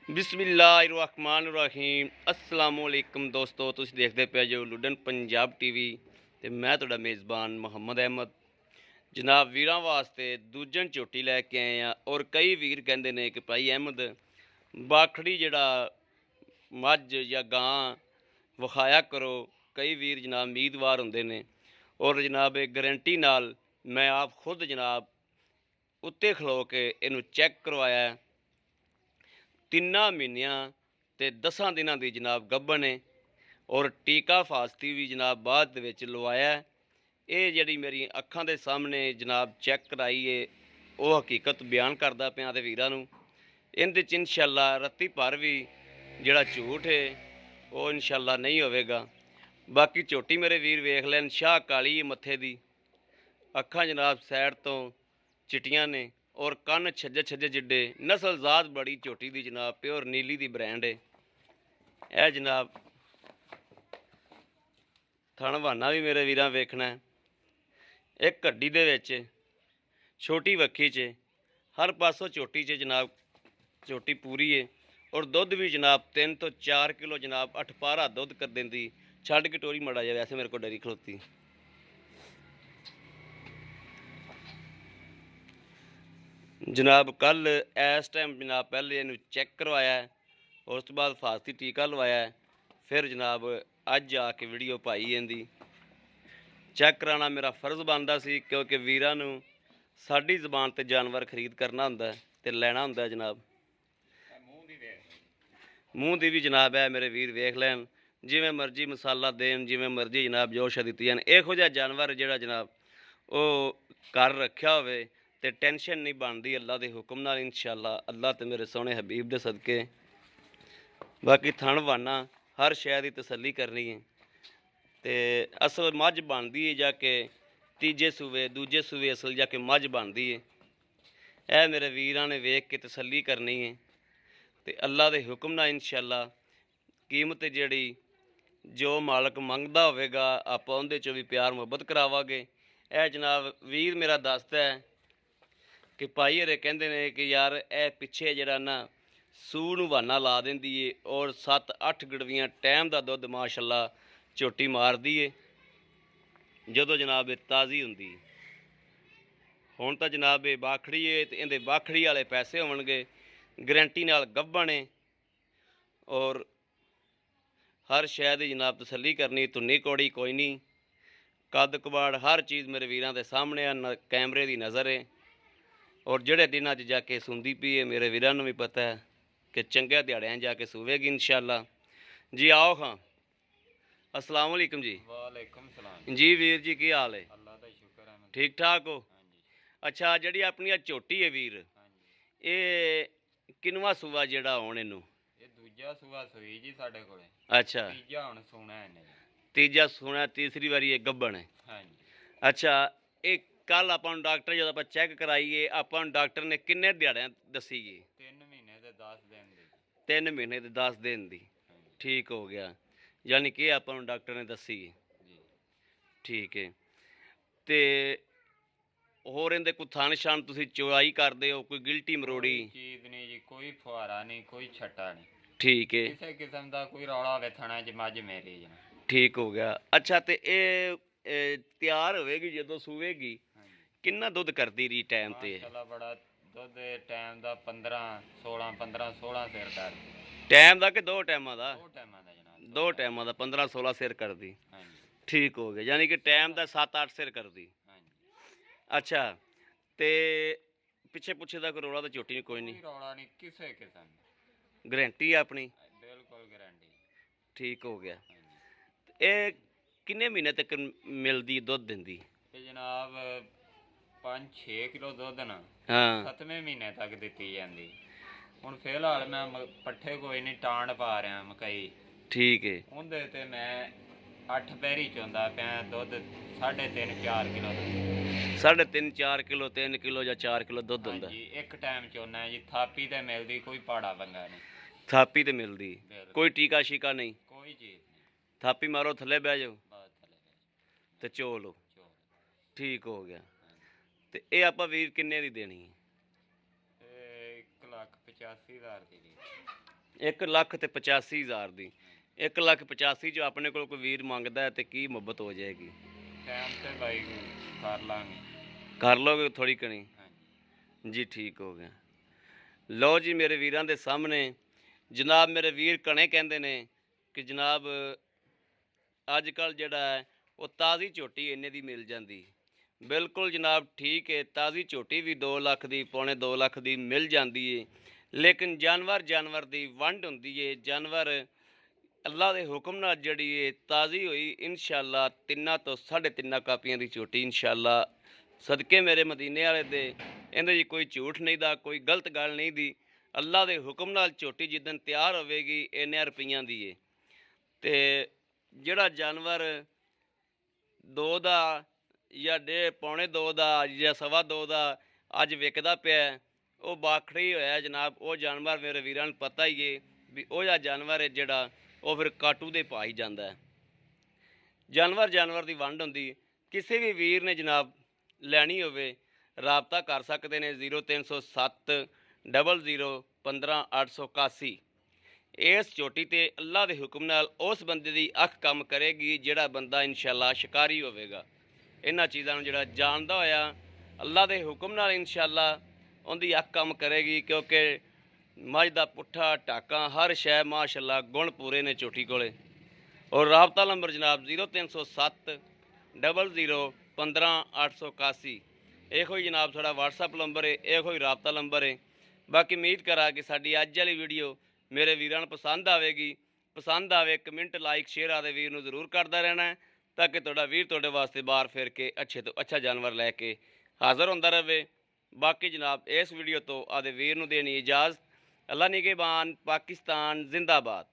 बिस्मिल्लाहिर्रहमानिर्रहीम अस्सलामुअलैकुम दोस्तों, तुसीं देखते पे जो लुडन पंजाब टीवी ते मैं तुहाडा मेज़बान मुहम्मद अहमद। जनाब वीरां वास्ते दूजन झोटी लैके आए हैं और कई वीर कहंदे ने कि भाई अहमद बाखड़ी जिहड़ा मझ या गां विखाया करो। कई वीर जनाब उम्मीदवार हुंदे ने और जनाब एक गारंटी नाल मैं आप खुद जनाब उत्ते खलो के इनू चैक करवाया। 3 ਮਹੀਨਿਆਂ ਤੇ 10 ਦਿਨਾਂ ਦੀ ਜਨਾਬ ਗੱਭਣ ਹੈ ਔਰ ਟੀਕਾ ਫਾਸਤੀ ਵੀ ਜਨਾਬ ਬਾਅਦ ਦੇ ਵਿੱਚ ਲਵਾਇਆ। ਇਹ ਜਿਹੜੀ ਮੇਰੀ ਅੱਖਾਂ ਦੇ ਸਾਹਮਣੇ ਜਨਾਬ ਚੈੱਕ ਕਰਾਈ ਹੈ ਉਹ ਹਕੀਕਤ ਬਿਆਨ ਕਰਦਾ ਪਿਆ ਤੇ ਵੀਰਾਂ ਨੂੰ ਇਹਦੇ 'ਚ ਇਨਸ਼ਾਅੱਲਾ ਰੱਤੀ ਭਰ ਵੀ ਜਿਹੜਾ ਝੂਠ ਹੈ ਉਹ ਇਨਸ਼ਾਅੱਲਾ ਨਹੀਂ ਹੋਵੇਗਾ। ਬਾਕੀ ਝੋਟੀ ਮੇਰੇ ਵੀਰ ਵੇਖ ਲੈਣ, ਸ਼ਾਹ ਕਾਲੀ ਹੈ ਮੱਥੇ ਦੀ, ਅੱਖਾਂ ਜਨਾਬ ਸਾਈਡ ਤੋਂ चिट्टियां ने और कन छज्जे छज्जे जिड्डे, नस्लजात बड़ी झोटी दी जनाब, प्योर नीली दी ब्रांड है। यह जनाब थण बहाना भी मेरे वीरां वेखना है। एक हड्डी दे विच छोटी वक्खी च हर पासों झोटी च जनाब झोटी पूरी है और दुध भी जनाब 3 तो 4 किलो जनाब 8 पारा दुध कर देंदी। छड्ड के टोरी मड़ा जाए, वैसे मेरे को डरी खलोती। जनाब कल इस टाइम जनाब पहले इनू चेक करवाया है और उस तो बाद फास्ती टीका लवाया है, फिर जनाब अज आके वीडियो पाई इनदी। चेक कराना मेरा फर्ज बनता सी क्योंकि वीरां नू साडी जबान ते जानवर खरीद करना हुंदा ते लैना हुंदा जनाब। मूँह दी भी जनाब है मेरे वीर वेख लैन, जिवें मर्जी मसाला देन, जिवें मर्जी जनाब जोश दित्ती जान। इहो जिहा जानवर जिहड़ा जनाब वो घर रखिया होवे ते टेंशन नहीं बनती अल्लाह के हुक्म नाल इंशाअल्लाह, अल्लाह ते मेरे सोहने हबीब दे सदके। बाकी थण वाना हर शय की तसल्ली करनी है ते असल मझ बनती है जाके तीजे सूबे दूजे सूबे असल जाके मझ बनती है। यह मेरे वीरां ने वेख के तसल्ली करनी है ते अल्लाह के हुक्म नाल इंशाअल्लाह कीमत जिहड़ी जो मालक मंगदा होवेगा आपां उहदे चों भी प्यार मुहब्बत करावांगे। यह जनाब वीर मेरा दसदा है कि भाई हरे कहते ने कि यार ए पिछे जरा ना सूह नूं बहाना ला देंदी है और 7-8 गड़वियाँ टाइम का दुध माशाअल्लाह झोटी मारदी है जदों जनाब ताज़ी हुंदी। हुण तां जनाब ये बाखड़ी है ते इहदे बाखड़ी वाले पैसे होणगे, गारंटी नाल गब्भण है और हर शय दी जनाब तसल्ली करनी। धुन्नी कौड़ी कोई नहीं, कद कबाड़ हर चीज़ मेरे वीरां दे सामने है, कैमरे की नज़र है और जिहड़े दिनां 'च जाके सूंदी पई है मेरे वीरां नूं भी पता है कि चंगे दिहाड़ियां जाके सूवेगी इंशाअल्लाह जी। आओ खां, अस्सलाम वालेकुम जी। वालेकुम सलाम जी वीर जी, की हाल है? अल्लाह दा शुक्र है। ठीक ठाक हो? हाँ जी। अच्छा, जिहड़ी अपनी झोटी है वीर, हाँ जी। ये किनवा सूआ जिहड़ा हुण इनू? ये दूजा सूआ सूई जी साडे कोले। अच्छा, तीजा हुण सूना है इन्हें। तीजा सूना, तीसरी वारी ये गब्बन है। हाँ जी। अच्छा, एक कल आपां नूं डॉक्टर जदों आपां चैक कराईए आपां नूं डॉक्टर ने किन्ने दिहाड़ियां दसी जी? 3 महीने ते 10 दिन दी। 3 महीने ते 10 दिन दी। हाँ जी। ठीक हो गया, यानी कि आपां नूं डॉक्टर ने दसी है। जी। ठीक है ते होर इहदे कोई थन शन तुसीं चवाई करदे हो, कोई गिल्टी मरोड़ी? कोई चीज नहीं जी, कोई फुहारा नहीं, कोई छट्टा नहीं, ठीक है, किसी किस्म का कोई रौला होवे थणा च मझ मेरी जना। ठीक हो गया। अच्छा ते तैयार होवेगी जदों सूवेगी हाँ जी। किन्ना दुध करदी रही टाइम ते? माशाअल्लाह बड़ा दुध टाइम दा 15-16 सिर कर। टाइम दा कि 2 टाइमां दा? 2 टाइमां दा जनाब। 2 टाइमां दा 15-16 सिर करदी। हाँ जी। ठीक हो गया, यानी कि टाइम दा 7-8 सिर करदी। हाँ जी। अच्छा ते पिछे पुछे दा कोई रौला तो झोटी नहीं, कोई नहीं, कोई रौला नहीं किसी किस्म दा। गारंटी है अपनी? बिल्कुल गारंटी। ठीक हो गया। हाँ जी। ये किन्ने महीने तक मिलदी दुध दिंदी? ते जनाब 5-6 किलो दुध ना हाँ 7वें महीने तक दित्ती जांदी। हुण फिलहाल मैं पट्ठे कोई नहीं टांड पा रहा मकई, ठीक है। उहदे ते मैं 8 पैरी चोंदा पिया दुध 3.5-4 किलो दुध। 3.5-4 किलो, 3 किलो या 4 किलो दुध हाँ हुंदा? जी। एक टाइम चोना जी, थापी ते मिलदी, कोई पाड़ा वंगा नहीं। थापी ते मिलदी, बिल्कुल। कोई टीका शीका नहीं? कोई चीज नहीं। थापी मारो थले बह जाओ बात थले ते चो लो। चोल। ठीक हो गया। हाँ जी। ते ये आपां वीर किन्ने दी देनी है? 1,85,000 दी। 1,85,000 ਦੀ। 1,85,000 ਜੋ ਆਪਣੇ ਕੋਲ ਕੋਈ ਵੀਰ ਮੰਗਦਾ ਹੈ ਤੇ ਕੀ ਮੁਹੱਬਤ ਹੋ ਜਾਏਗੀ? ਟਾਈਮ ਤੇ ਬਾਈ ਕਰ ਲਾਂਗੇ। ਕਰ ਲੋਗੇ ਥੋੜੀ ਕਣੀ? ਹਾਂਜੀ। ਜੀ ਠੀਕ ਹੋ ਗਿਆ। ਲਓ ਜੀ ਮੇਰੇ ਵੀਰਾਂ ਦੇ ਸਾਹਮਣੇ ਜਨਾਬ ਮੇਰੇ ਵੀਰ ਕਣੇ ਕਹਿੰਦੇ ਨੇ ਕਿ ਜਨਾਬ ਅੱਜ ਕੱਲ੍ਹ ਜਿਹੜਾ ਹੈ ਉਹ ਤਾਜ਼ੀ ਝੋਟੀ ਇੰਨੇ ਦੀ ਮਿਲ ਜਾਂਦੀ। ਬਿਲਕੁਲ ਜਨਾਬ ਠੀਕ ਹੈ, ਤਾਜ਼ੀ ਝੋਟੀ ਵੀ 2 ਲੱਖ ਦੀ ਪੌਣੇ 2 ਲੱਖ ਦੀ ਮਿਲ ਜਾਂਦੀ ਏ, ਲੇਕਿਨ ਜਾਨਵਰ ਦੀ ਵੰਡ ਹੁੰਦੀ ਏ। ਜਾਨਵਰ ਅੱਲਾ ਦੇ ਹੁਕਮ ਨਾਲ ਜਿਹੜੀ ਏ ਤਾਜ਼ੀ ਹੋਈ ਇਨਸ਼ਾਅੱਲਾ 3 ਤੋਂ 3.5 ਕਾਪੀਆਂ ਦੀ ਝੋਟੀ ਇਨਸ਼ਾਅੱਲਾ ਸਦਕੇ ਮੇਰੇ ਮਦੀਨੇ ਵਾਲੇ ਦੇ ਇਹਦੇ 'ਚ ਕੋਈ ਝੂਠ ਨਹੀਂ ਦਾ, ਕੋਈ ਗਲਤ ਗੱਲ ਨਹੀਂ ਦੀ। ਅੱਲਾ ਦੇ ਹੁਕਮ ਨਾਲ ਝੋਟੀ ਜਿੱਦਣ ਤਿਆਰ ਹੋਵੇਗੀ ਇੰਨੇ ਰੁਪਈਆਂ ਦੀ ਏ। ਤੇ ਜਿਹੜਾ ਜਾਨਵਰ 2 ਦਾ ਜਾਂ ਪੌਣੇ 2 ਦਾ ਜਾਂ 2.25 ਦਾ ਅੱਜ ਵਿਕਦਾ ਪਿਆ ਉਹ ਬਾਖੜੀ ਹੋਇਆ ਜਨਾਬ। ਉਹ ਜਾਨਵਰ ਮੇਰੇ ਵੀਰਾਂ ਨੂੰ ਪਤਾ ਹੀ ਏ ਵੀ ਉਹ ਜਿਹਾ ਜਾਨਵਰ ਹੈ ਜਿਹੜਾ ਉਹ ਫਿਰ ਕਾਟੂ ਦੇ ਪਾ ਹੀ ਜਾਂਦਾ ਹੈ। ਜਾਨਵਰ ਦੀ ਵੰਡ ਹੁੰਦੀ। ਕਿਸੇ ਵੀ ਵੀਰ ਨੇ ਜਨਾਬ ਲੈਣੀ ਹੋਵੇ ਰਾਬਤਾ ਕਰ ਸਕਦੇ ਨੇ 0307 00 15 881। ਇਸ ਝੋਟੀ ਤੇ ਅੱਲਾ ਦੇ ਹੁਕਮ ਨਾਲ ਉਸ ਬੰਦੇ ਦੀ ਅੱਖ ਕੰਮ ਕਰੇਗੀ ਜਿਹੜਾ ਬੰਦਾ ਇਨਸ਼ਾਅੱਲਾ ਸ਼ਿਕਾਰੀ ਹੋਵੇਗਾ। ਇਹਨਾਂ ਚੀਜ਼ਾਂ ਨੂੰ ਜਿਹੜਾ ਜਾਣਦਾ ਹੋਇਆ ਅੱਲਾ ਦੇ ਹੁਕਮ ਨਾਲ ਇਨਸ਼ਾਅੱਲਾ ਉਹਦੀ ਅੱਖ ਕੰਮ ਕਰੇਗੀ, ਕਿਉਂਕਿ ਮੱਝ ਦਾ ਪੁੱਠਾ ਟਾਕਾਂ ਹਰ ਸ਼ੈ ਮਾਸ਼ਾਅੱਲਾ ਗੁਣ ਪੂਰੇ ਨੇ ਝੋਟੀ ਕੋਲੇ। ਔਰ ਰਾਬਤਾ ਨੰਬਰ ਜਨਾਬ 0307 00 15 881। ਇਹੋ ਹੀ ਜਨਾਬ ਸਾਡਾ WhatsApp ਨੰਬਰ ਹੈ, ਇਹੋ ਹੀ ਰਾਬਤਾ ਨੰਬਰ ਹੈ। ਬਾਕੀ ਉਮੀਦ ਕਰਾਂ ਕਿ ਸਾਡੀ ਅੱਜ ਵਾਲੀ ਵੀਡੀਓ ਮੇਰੇ ਵੀਰਾਂ ਨੂੰ ਪਸੰਦ ਆਵੇਗੀ। ਪਸੰਦ ਆਵੇ ਕਮੈਂਟ ਲਾਈਕ ਸ਼ੇਅਰ ਆਦੇ ਵੀਰ ਨੂੰ ਜ਼ਰੂਰ ਕਰਦਾ ਰਹਿਣਾ ਹੈ, ਤਾਂ ਕਿ ਤੁਹਾਡਾ ਵੀਰ ਤੁਹਾਡੇ ਵਾਸਤੇ ਬਾਹਰ ਫਿਰ ਕੇ ਅੱਛੇ ਤੋਂ ਅੱਛਾ ਜਾਨਵਰ ਲੈ ਕੇ ਹਾਜ਼ਰ ਹੁੰਦਾ ਰਹੇ। ਬਾਕੀ ਜਨਾਬ ਇਸ ਵੀਡੀਓ ਤੋਂ ਆਦੇ ਵੀਰ ਨੂੰ ਦੇਣੀ ਇਜਾਜ਼ਤ। ਅੱਲਾ ਨਿਗਹਿਬਾਨ। ਪਾਕਿਸਤਾਨ ਜ਼ਿੰਦਾਬਾਦ।